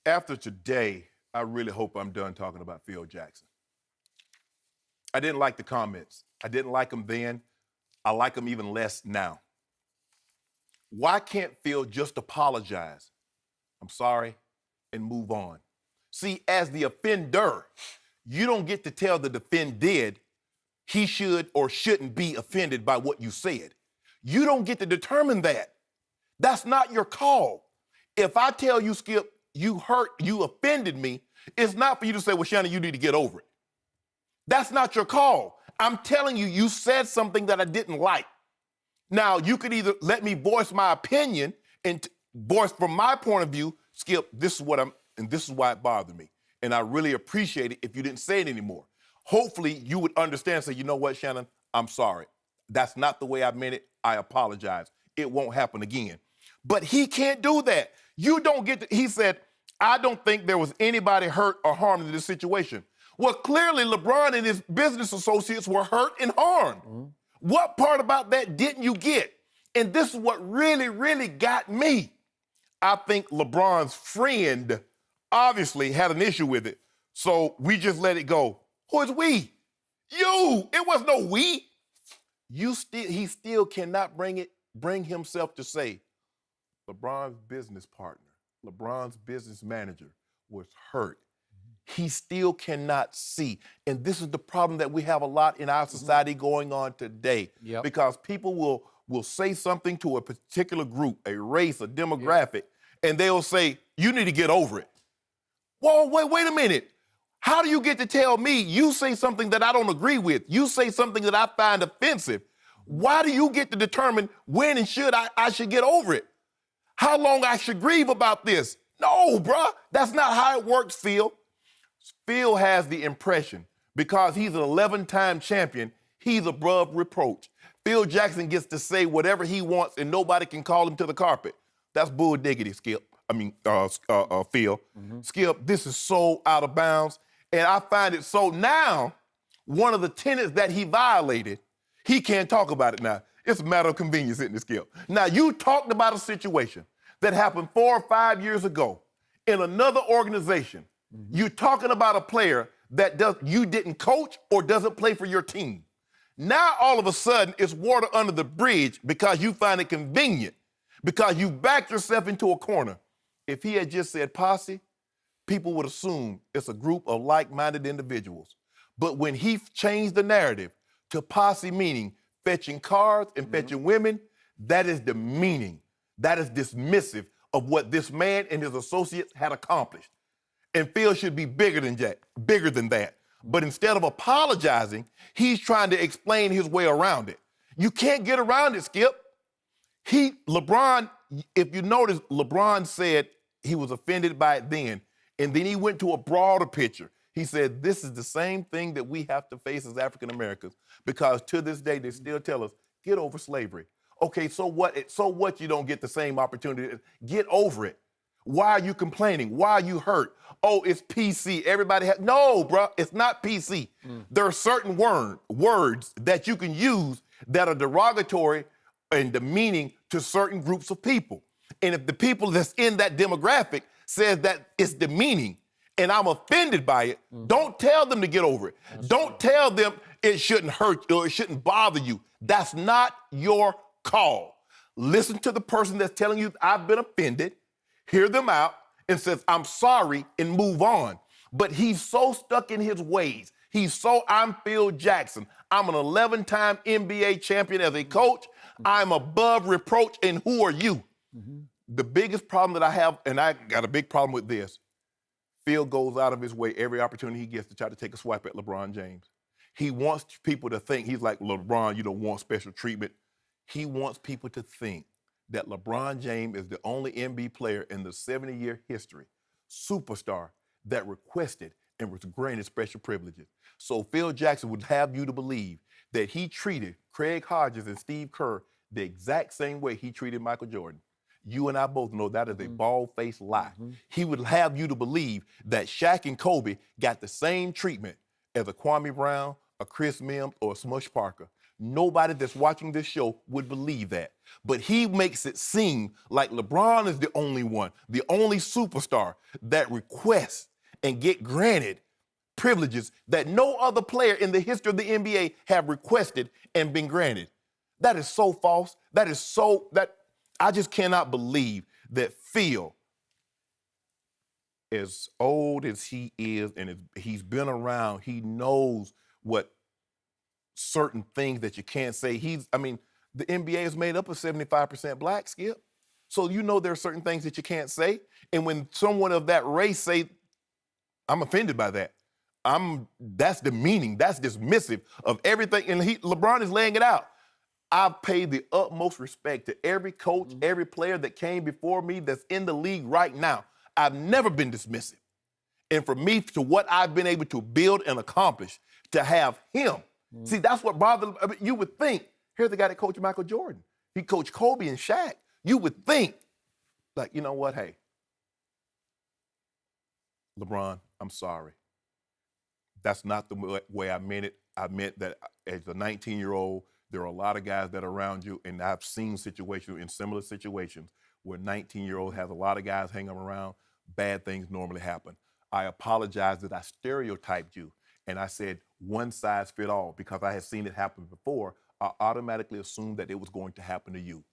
After today, I really hope I'm done talking about Phil Jackson. I didn't like the comments. I didn't like them then. I like them even less now. Why can't Phil just apologize? I'm sorry, and move on. See, as the offender, you don't get to tell the defended he should or shouldn't be offended by what you said. You don't get to determine that. That's not your call. If I tell you, Skip, you offended me, it's not for you to say, well, Shannon, you need to get over it. That's not your call. I'm telling you, you said something that I didn't like. Now, you could either let me voice my opinion and voice from my point of view, Skip, this is and this is why it bothered me. And I really appreciate it if you didn't say it anymore. Hopefully, you would understand and say, you know what, Shannon, I'm sorry. That's not the way I meant it. I apologize. It won't happen again. But he can't do that. You don't get to, he said, I don't think there was anybody hurt or harmed in this situation. Well, clearly, LeBron and his business associates were hurt and harmed. Mm-hmm. What part about that didn't you get? And this is what really, really got me. I think LeBron's friend obviously had an issue with it, so we just let it go. Who is we? You. It was no we. He still cannot bring himself to say LeBron's business partner, LeBron's business manager was hurt. He still cannot see. And this is the problem that we have a lot in our society going on today. Yep. Because people will say something to a particular group, a race, a demographic, and they'll say, you need to get over it. Whoa, wait a minute. How do you get to tell me you say something that I don't agree with? You say something that I find offensive. Why do you get to determine when and I should get over it? How long I should grieve about this? No, bruh. That's not how it works, Phil. Phil has the impression, because he's an 11-time champion, he's above reproach. Phil Jackson gets to say whatever he wants and nobody can call him to the carpet. That's bull diggity, Skip. Phil. Mm-hmm. Skip, this is so out of bounds. And I find it so now, one of the tenets that he violated, he can't talk about it now. It's a matter of convenience, isn't it, Skip? Now, you talked about a situation that happened 4 or 5 years ago in another organization. Mm-hmm. You're talking about a player that you didn't coach or doesn't play for your team. Now, all of a sudden, it's water under the bridge because you find it convenient, because you backed yourself into a corner. If he had just said posse, people would assume it's a group of like-minded individuals. But when he changed the narrative to posse, meaning fetching cars and fetching women, that is demeaning. That is dismissive of what this man and his associates had accomplished. And Phil should be bigger than that. But instead of apologizing, he's trying to explain his way around it. You can't get around it, Skip. LeBron, if you notice, LeBron said he was offended by it then, and then he went to a broader picture. He said, this is the same thing that we have to face as African Americans, because to this day, they still tell us, get over slavery. Okay, so what? So what you don't get the same opportunity? Get over it. Why are you complaining? Why are you hurt? Oh, it's PC. No, bro, it's not PC. There are certain words that you can use that are derogatory and demeaning to certain groups of people. And if the people that's in that demographic says that it's demeaning and I'm offended by it, don't tell them to get over it. Don't tell them it shouldn't hurt or it shouldn't bother you. That's not your call. Listen to the person that's telling you, I've been offended, hear them out, and says, I'm sorry, and move on. But he's so stuck in his ways. I'm Phil Jackson. I'm an 11-time NBA champion as a coach. I'm above reproach, and who are you? Mm-hmm. The biggest problem that I have, and I got a big problem with this, Phil goes out of his way every opportunity he gets to try to take a swipe at LeBron James. He wants people to think he's like, LeBron, you don't want special treatment. He wants people to think that LeBron James is the only NBA player in the 70-year history, superstar, that requested and was granted special privileges. So Phil Jackson would have you to believe that he treated Craig Hodges and Steve Kerr the exact same way he treated Michael Jordan. You and I both know that is a bald-faced lie. Mm-hmm. He would have you to believe that Shaq and Kobe got the same treatment as a Kwame Brown, a Chris Mims, or a Smush Parker. Nobody that's watching this show would believe that. But he makes it seem like LeBron is the only one, the only superstar that requests and get granted privileges that no other player in the history of the NBA have requested and been granted. That is so false. That I just cannot believe that Phil, as old as he is and he's been around, he knows what certain things that you can't say. The NBA is made up of 75% black, Skip. So you know there are certain things that you can't say. And when someone of that race say, I'm offended by that. That's demeaning, that's dismissive of everything. And LeBron is laying it out. I've paid the utmost respect to every coach, every player that came before me that's in the league right now. I've never been dismissive. And for me, to what I've been able to build and accomplish, to have him, see, that's what bothers. You would think, here's the guy that coached Michael Jordan. He coached Kobe and Shaq. You would think, like, you know what, hey, LeBron, I'm sorry. That's not the way I meant it. I meant that as a 19-year-old, there are a lot of guys that are around you, and I've seen situations in similar situations where 19-year-old has a lot of guys hanging around, bad things normally happen. I apologize that I stereotyped you, and I said one size fit all because I had seen it happen before. I automatically assumed that it was going to happen to you.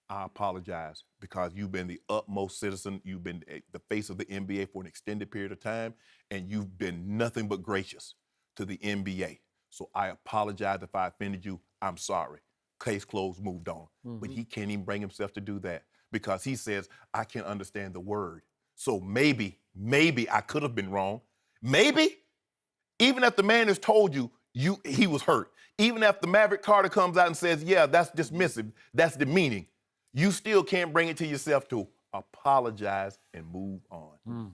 I apologize because you've been the utmost citizen. You've been the face of the NBA for an extended period of time, and you've been nothing but gracious to the NBA. So I apologize if I offended you. I'm sorry. Case closed, moved on. But he can't even bring himself to do that because he says, I can't understand the word. So maybe I could have been wrong. Maybe, even if the man has told you, he was hurt, even if the Maverick Carter comes out and says, yeah, that's dismissive, that's demeaning, you still can't bring it to yourself to apologize and move on.